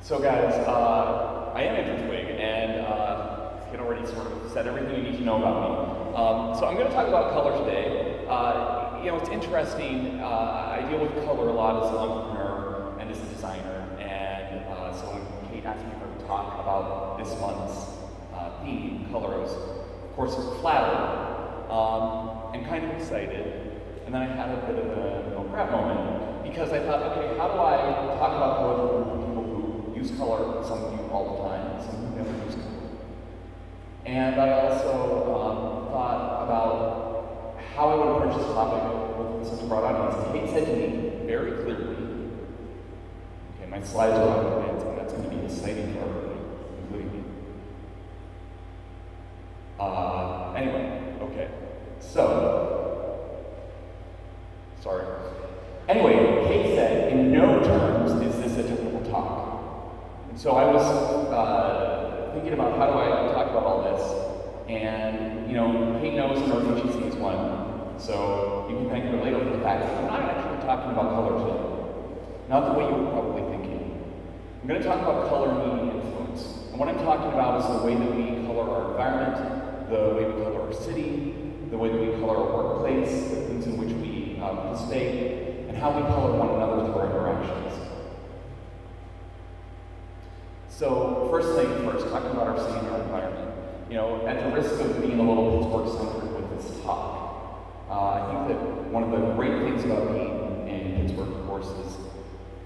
So guys, I am Twigg, and you can already sort of said everything you need to know about me. So I'm going to talk about color today. You know, it's interesting. I deal with color a lot as an entrepreneur and as a designer, and so when Kate asked me if I would talk about this month's theme, color, I was, of course, flattered and kind of excited. And then I had a bit of a oh crap moment, because I thought, okay, how do I talk about color to people who use color, some of you all the time, some who never use color? And I also thought about how I would approach this topic with such a broad audience. And Kate said to me very clearly, okay, my slides are out of advance, and that's going to be exciting for everybody, including me. Anyway, okay, so, sorry. Anyway, Kate said, in no terms is this a technical talk. And so I was thinking about how do I talk about all this, and you know, Kate knows and RPGC is one, so you can thank her later for the fact that I'm not actually talking about color today. Not the way you were probably thinking. I'm going to talk about color media influence. And what I'm talking about is the way that we color our environment, the way we color our city, the way that we color our workplace, the things in which we participate, and how we color one another through our interactions. So, first thing first, talking about our city and our environment. You know, at the risk of being a little Pittsburgh-centric with this talk, I think that one of the great things about being in Pittsburgh, of course, is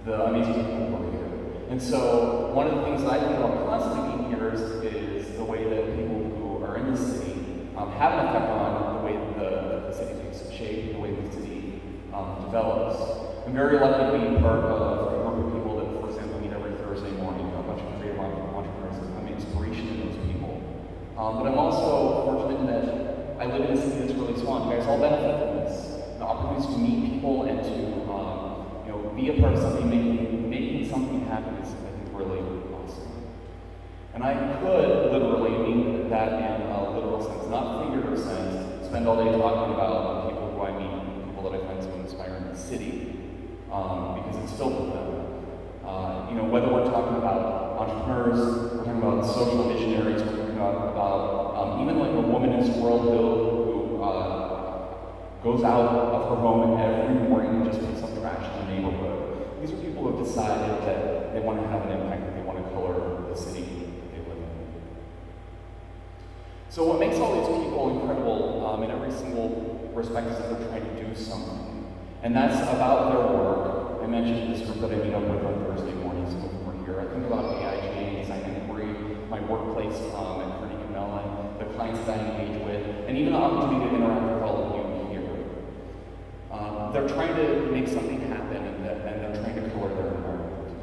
the amazing people who are here. And so, one of the things that I think about constantly being here is the way that people who are in the city have an effect on the way the city takes shape, the way the city develops. I'm very lucky to be part of a group of people that, for example, meet every Thursday morning, a bunch of creative entrepreneurs that find inspiration in those people. But I'm also fortunate in that I live in a city that's really small. You guys all benefit from this. The opportunities to meet people and to you know, be a part of something, making something happen is, I think, really awesome. And I could literally mean that in a literal sense, not figurative sense, spend all day talking about people who I meet, people that I find so inspiring in the city, because it's filled with them. You know, whether we're talking about entrepreneurs, we're talking about social visionaries, we're talking about even like a woman in Squirrelville who goes out of her home every morning and just picks up trash in the neighborhood. These are people who have decided that they want to have an impact, that they want to color the city that they live in. So what makes all these people incredible in every single respect is that they're trying to do something. And that's about their work. I mentioned this group that I meet up with on Thursday mornings when we're here. I think about AIGA, Design Inquiry, my workplace at Carnegie Mellon, the clients that I engage with, and even the opportunity to interact with all of you here. They're trying to make something happen, and they're trying to color their environment.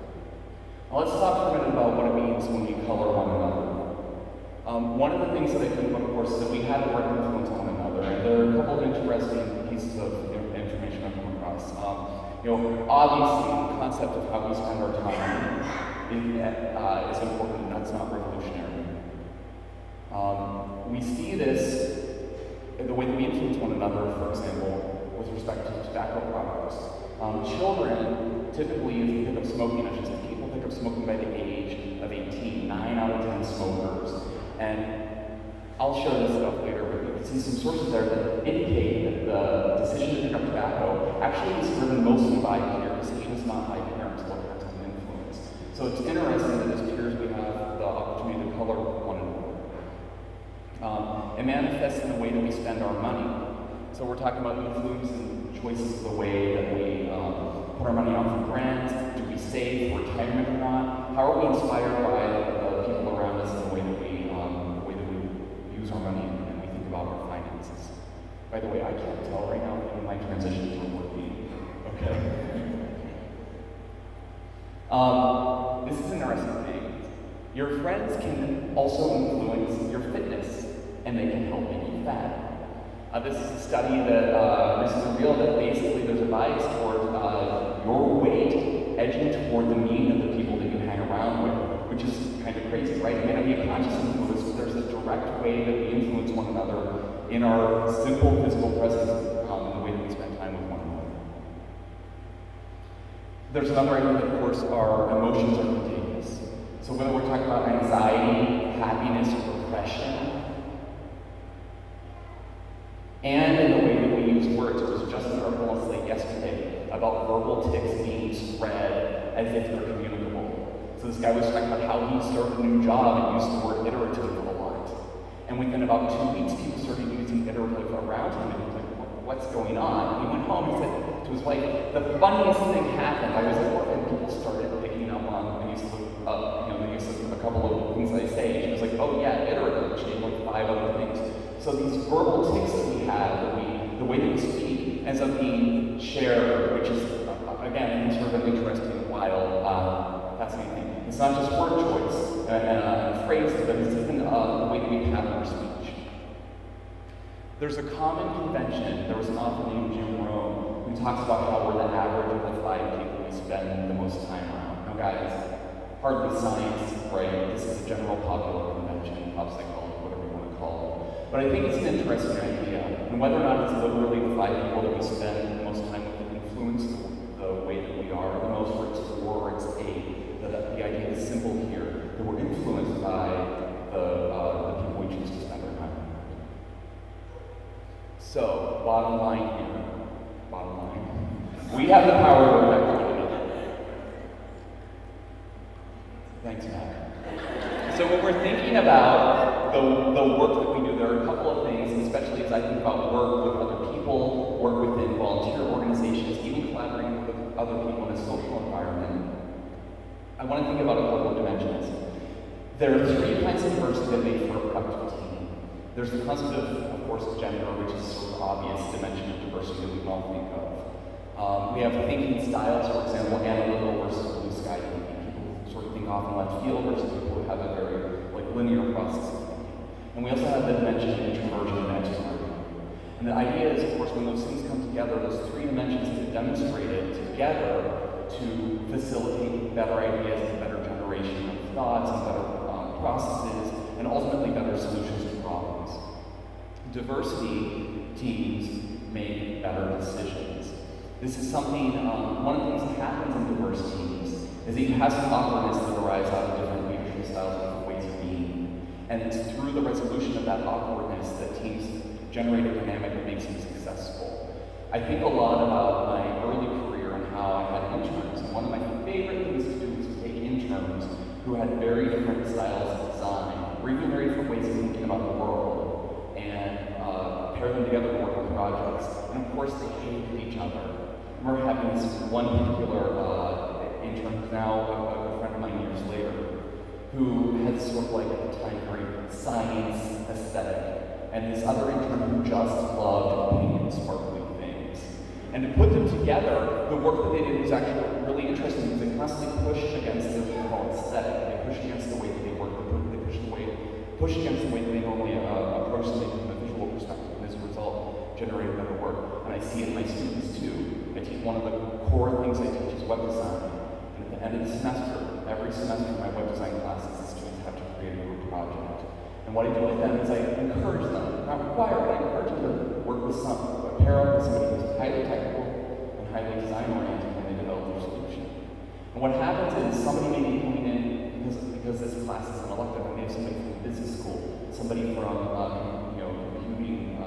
Now let's talk for a minute about what it means when we color one another. One of the things that I think about, of course, is that we have a direct influence on one another, and there are a couple of interesting pieces of information I've come across. You know, obviously, the concept of how we spend our time is important, and that's not revolutionary. We see this in the way that we influence one another, for example, with respect to tobacco products. Children, typically, if you pick up smoking, I should say, people pick up smoking by the age of 18, 9 out of 10 smokers. And I'll show this stuff later, but you can see some sources there that indicate that the decision to pick up tobacco actually is driven mostly by peer decisions, not by parents, what parents can influence. So it's interesting that as peers we have the opportunity to color one another. It manifests in the way that we spend our money. So we're talking about influencing choices of the way that we put our money out for grants, do we save for retirement or not? How are we inspired by the people around us and the way that we use our money and we think about our finances? By the way, I can't tell right now if my transitions are working. Okay. This is Your friends can also influence your fitness, and they can help make you fat. This is a study that recently revealed that basically there's a bias toward your weight edging toward the mean of the people that you hang around with, which is kind of crazy, right? It may not be a conscious influence, but there's a direct way that we influence one another in our simple physical presence, in the way that we spend time with one another. There's another idea that, of course, our emotions are contagious. So whether we're talking about anxiety, happiness, or depression, and in the way that we use words, there was just an article on Slate yesterday about verbal tics being spread as if they're communicable. So this guy was talking about how he started a new job and used the word iterative a lot. And within about 2 weeks, people started using iterative around him, and he was like, what's going on? And he went home and said to his wife, the funniest thing happened. I was at work and people started picking up on the use of a couple of things I say. And she was like, oh yeah, iterative. She named like 5 other things. So these verbal tics that we have, the way that we speak, ends up being shared, which is, again, sort of an interesting, wild, fascinating thing. It's not just word choice and phrases, but it's even the way that we pattern our speech. There's a common convention. There was an author named Jim Rohn who talks about how we're the average of the 5 people we spend the most time around. Now guys, hardly science, right? This is a general popular convention, pop psychology, whatever you want to call it. But I think it's an interesting idea, and whether or not it's literally the 5 people that we spend the most time with that influence the way that we are the most, or it's the idea is simple here, that we're influenced by the people we choose to spend our time with. So, bottom line here, we have the power to affect one another. Thanks, Matt. So when we're thinking about the work that we do, there are a couple of things, especially as I think about work with other people, work within volunteer organizations, even collaborating with other people in a social environment. I want to think about a couple of dimensions. There are 3 kinds of diversity that make for a productive team. There's the concept of course, gender, which is sort of obvious dimension of diversity that we can all think of. We have thinking styles, for example, analytical versus blue sky thinking. People sort of think off in left field versus people who have a very linear process of thinking. And we also have the dimension of introversion and extroversion. And the idea is, of course, when those things come together, those 3 dimensions get demonstrated together to facilitate better ideas and better generation of thoughts and better processes, and ultimately better solutions to problems. Diversity teams make better decisions. This is something, one of the things that happens in diverse teams is that you have some awkwardness that arises out of different leadership styles and different ways of being. And it's through the resolution of that awkwardness that teams generate a dynamic that makes them successful. I think a lot about my early career and how I had interns. And one of my favorite things to do was to take interns who had very different styles of design, or even very different ways of thinking about the world, and pair them together to work on projects. And of course, they hated each other. We're having this one particular intern who's now a friend of mine years later, who had sort of like at the time very science aesthetic, and this other intern who just loved painting sparkly things. And to put them together, the work that they did was actually really interesting because they constantly pushed against the whole aesthetic. They pushed against the way that they work. They pushed against the way that they normally approach something from a visual perspective. And as a result, generate better work. And I see it in my students too. I teach one of the core things I teach is web design. And at the end of the semester, every semester in my web design classes, the students have to create a group project. And what I do with them is I encourage them, not require, but I encourage them to work with pair up with somebody who's highly technical and highly design-oriented when they develop their solution. And what happens is somebody may be coming in, because this class is an elective, and they have somebody from business school, somebody from computing,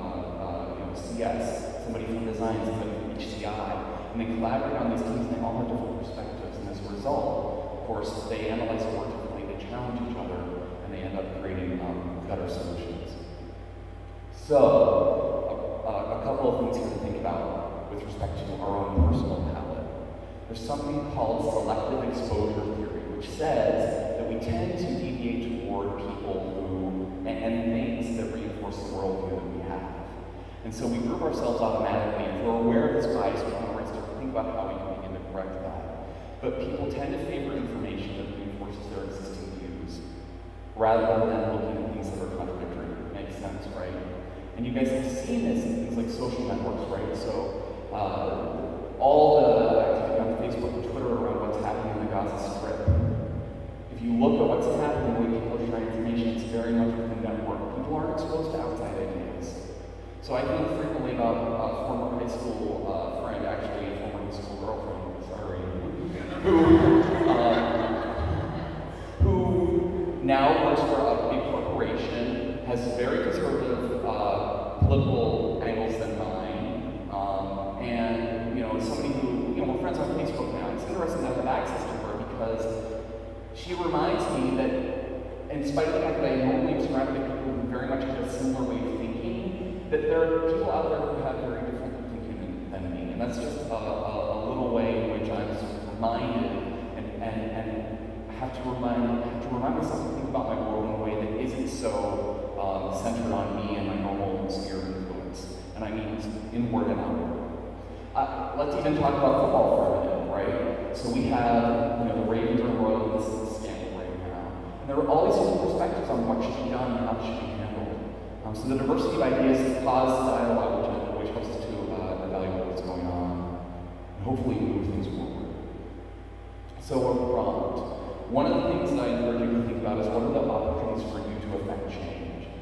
CS, somebody from design, somebody from HCI, and they collaborate on these teams, and they all have different perspectives. And as a result, of course, they analyze the work differently, they challenge each other, and they end up creating better solutions. So, a couple of things here to think about with respect to our own personal palette. There's something called selective exposure theory, which says that we tend to deviate toward people and things that reinforce the worldview that we have. And so we group ourselves automatically, and if we're aware of this bias, we can start to think about how we can begin to correct that. But people tend to favor information that reinforces their existing views. rather than looking at things that are contradictory. Makes sense, right? And you guys have seen this in things like social networks, right? So all the activity on Facebook and Twitter around what's happening in the Gaza Strip. If you look at what's happening, the way people are sharing information, it's very much within network. People aren't exposed to outside ideas. So I think frequently about a former high school friend, actually a former high school girlfriend, sorry, who now works for a big corporation, has very conservative political angles than mine, and is somebody who, we're friends on Facebook now. It's interesting to have access to her because she reminds me that, in spite of the fact that I normally am surrounded by people who very much have a similar way of thinking, that there are people out there who have very different thinking than me. And that's just a little way in which I'm sort of reminded and have to remind myself to think about my world in a way that isn't so centered on me and my normal sphere of influence. And I mean inward and outward. Let's even talk about football for a minute, right? So we have, the Ravens are embroiled in this scandal right now. And there are all these different perspectives on what should be done and how it should be handled. So the diversity of ideas cause dialogue, which helps us to evaluate what's going on and hopefully move things forward. So we're prompt. One of the things that I encourage you to think about is what are the opportunities for you to affect change?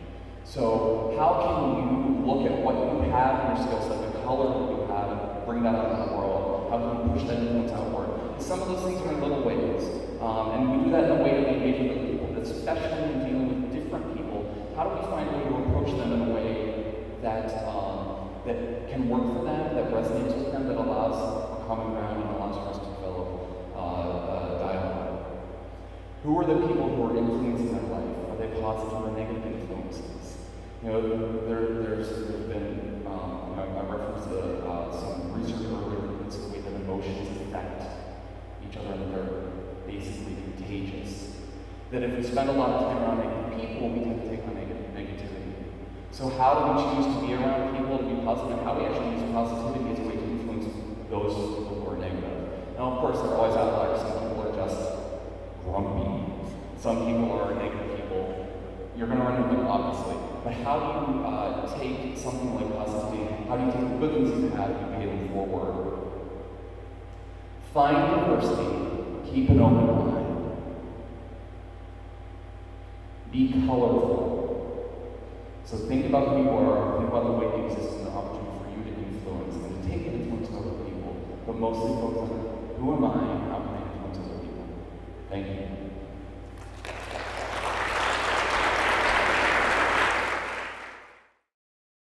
So how can you look at what you have in your skill set, the color that you have, and bring that out into the world? How can you push that influence outward? And some of those things are in little ways. And we do that in a way of engaging with people, especially in dealing with different people. How do we find a way to approach them in a way that that can work for them, that resonates with them, that allows for common ground and allows for us to develop dialogue? Who are the people who are influencing their life? Are they positive or negative influences? There's been, I referenced some research earlier that's the way that emotions affect each other, and they're basically contagious. That if we spend a lot of time around negative people, we tend to take on negativity. So how do we choose to be around people, to be positive? How do we actually use positivity as a way to influence those people who are negative? Now, of course, there are always outliers. Some people are just grumpy. Some people are negative people. You're going to run into them, obviously. But how do you take something like positivity? How do you take the good things you have and pay them forward? Find diversity. Keep an open mind. Be colorful. So think about who you are, think about the way you exist, and the opportunity for you to influence and to take influence over people. But mostly focus on who am I and how can I influence other people. Thank you.